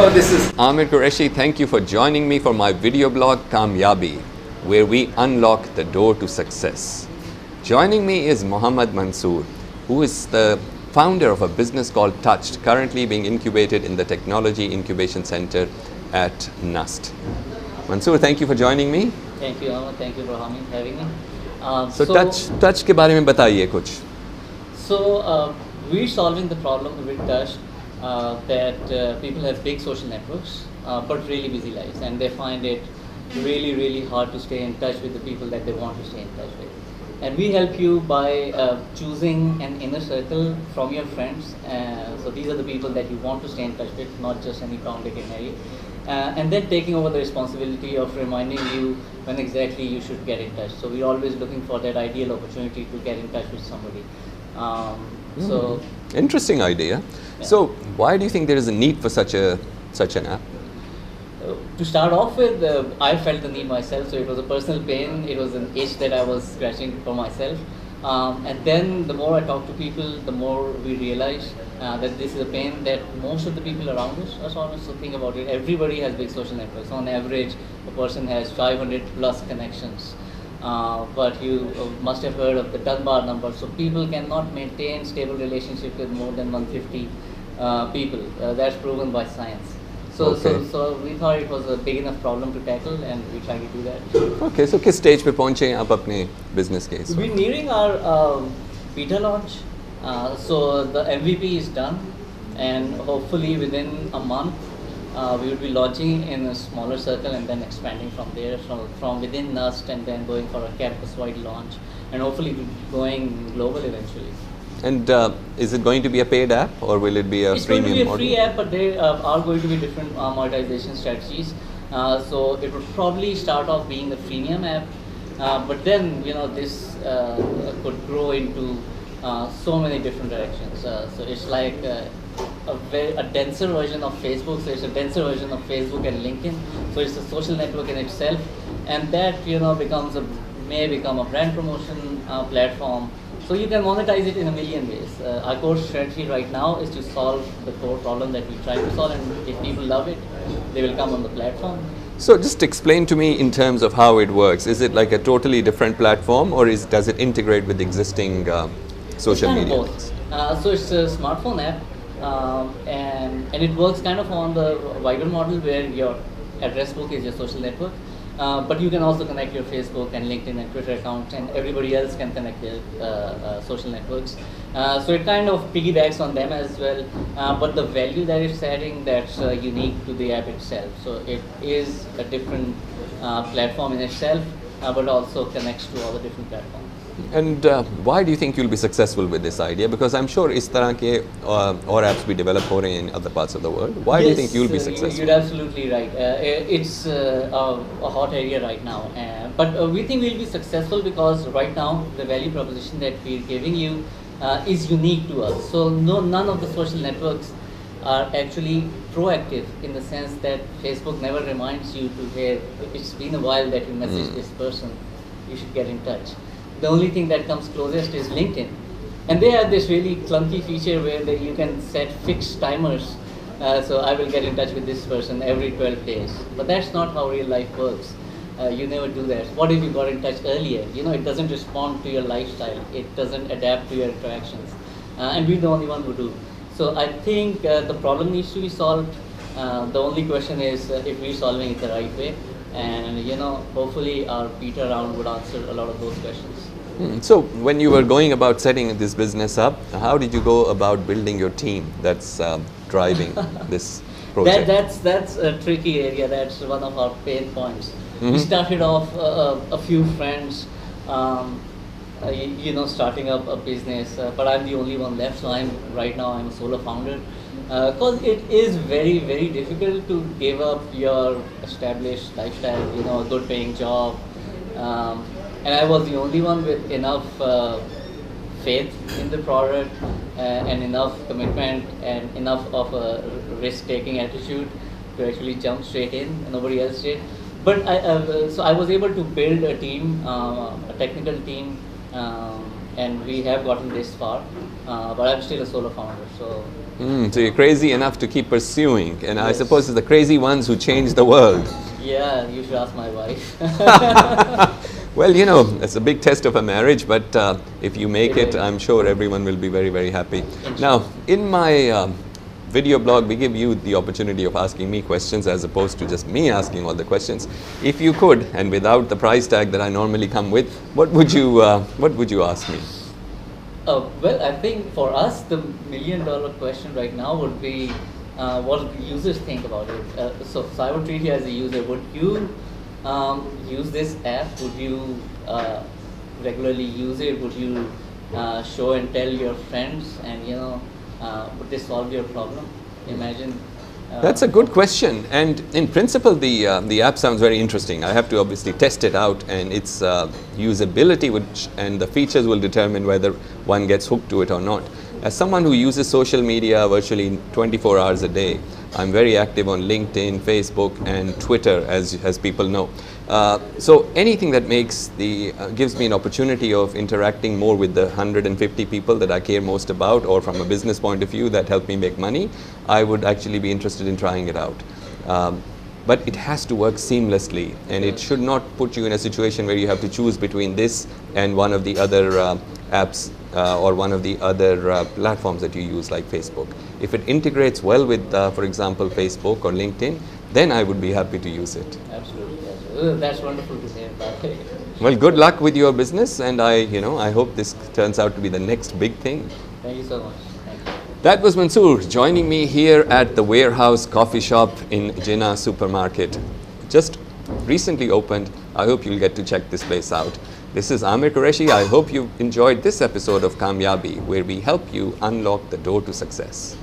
Hello, this is Aamir Qureshi. Thank you for joining me for my video blog Kamyabi, where we unlock the door to success. Joining me is Mohammed Mansoor, who is the founder of a business called Touched, currently being incubated in the Technology Incubation Center at NUST. Mansoor, thank you for joining me. Thank you, Aamir. Thank you for having me. So Touch के बारे में बताइए कुछ. So we're solving the problem with Touch that people have big social networks but really busy lives, and they find it really hard to stay in touch with the people that they want to stay in touch with. And we help you by choosing an inner circle from your friends. So these are the people that you want to stay in touch with, not just any Tom, Dick and Harry. And then taking over the responsibility of reminding you when exactly you should get in touch. So we're always looking for that ideal opportunity to get in touch with somebody. So interesting idea. Yeah. So why do you think there is a need for such an app? To start off with, I felt the need myself, so it was a personal pain, it was an itch that I was scratching for myself. And then the more I talk to people, the more we realize that this is a pain that most of the people around us are always. So think about it, everybody has big social networks. On average, a person has 500 plus connections. But you must have heard of the Dunbar number. So people cannot maintain stable relationship with more than 150 people. That's proven by science. So we thought it was a big enough problem to tackle, and we tried to do that. Okay, so किस stage पे पहुँचे हैं आप अपने business के? We're nearing our beta launch. So the MVP is done, and hopefully within a month we will be launching in a smaller circle and then expanding from there, from within NUST, and then going for a campus-wide launch, and hopefully going global eventually. And is it going to be a paid app, or will it be a it's freemium going to be a model? free app, but there are going to be different monetization strategies. So it would probably start off being a freemium app, but then this could grow into so many different directions. So it's like a denser version of Facebook. So it's a denser version of Facebook and LinkedIn. So it's a social network in itself, and that may become a brand promotion platform. So you can monetize it in a million ways. Our core strategy right now is to solve the core problem that we try to solve, and if people love it, they will come on the platform. So just explain to me in terms of how it works. Is it like a totally different platform, or does it integrate with existing social media? Both. So it's a smartphone app, and it works kind of on the wider model where your address book is your social network. But you can also connect your Facebook and LinkedIn and Twitter accounts, and everybody else can connect their social networks. So it kind of piggybacks on them as well. But the value that it's adding, that's unique to the app itself. So it is a different platform in itself, but also connects to all the different platforms. And why do you think you'll be successful with this idea? Because I'm sure इस तरह के और apps भी develop हो रहे हैं in other parts of the world. Why do you think you'll be successful? You're absolutely right. It's a hot area right now. But we think we'll be successful because right now the value proposition that we're giving you is unique to us. So none of the social networks are actually proactive in the sense that Facebook never reminds you to, hey, it's been a while that you messaged this person, you should get in touch. The only thing that comes closest is LinkedIn. And they have this really clunky feature where you can set fixed timers. So I will get in touch with this person every 12 days. But that's not how real life works. You never do that. What if you got in touch earlier? It doesn't respond to your lifestyle. It doesn't adapt to your interactions. And we're the only one who do. So I think the problem needs to be solved. The only question is if we're solving it the right way. And hopefully our beta round would answer a lot of those questions. So when you were going about setting this business up, how did you go about building your team that's driving this project? That's a tricky area. That's one of our pain points. Mm-hmm. We started off a few friends, starting up a business, but I'm the only one left. So right now I'm a solo founder. Because it is very difficult to give up your established lifestyle, a good paying job. And I was the only one with enough faith in the product and enough commitment and enough of a risk-taking attitude to actually jump straight in, and nobody else did. But so I was able to build a team, a technical team, and we have gotten this far. But I'm still a solo founder, so. So you're crazy enough to keep pursuing, and I Yes. suppose it's the crazy ones who change the world. Yeah, you should ask my wife. Well, you know, it's a big test of a marriage, but if you make It it, is. I'm sure everyone will be very, very happy. Inshallah. Now, in my video blog, we give you the opportunity of asking me questions as opposed to just me asking all the questions. If you could, and without the price tag that I normally come with, what would you ask me? Well, I think for us, the million-dollar question right now would be what users think about it. So I would treat you as a user. Would you use this app? Would you regularly use it? Would you show and tell your friends? And would they solve your problem? Imagine. That's a good question, and in principle, the app sounds very interesting. I have to obviously test it out, and its usability and the features will determine whether one gets hooked to it or not. As someone who uses social media virtually 24 hours a day, I'm very active on LinkedIn, Facebook, and Twitter, as people know. So anything that gives me an opportunity of interacting more with the 150 people that I care most about, or from a business point of view that help me make money, I would actually be interested in trying it out. But it has to work seamlessly, and it should not put you in a situation where you have to choose between this and one of the other apps or one of the other platforms that you use, like Facebook. If it integrates well with, for example, Facebook or LinkedIn, then I would be happy to use it. Absolutely. That's wonderful to hear. Well, good luck with your business, and I hope this turns out to be the next big thing. Thank you so much. Thank you. That was Mansoor joining me here at the Warehouse Coffee Shop in Jinnah Supermarket. Just recently opened. I hope you'll get to check this place out. This is Aamir Qureshi. I hope you enjoyed this episode of Kamyabi, where we help you unlock the door to success.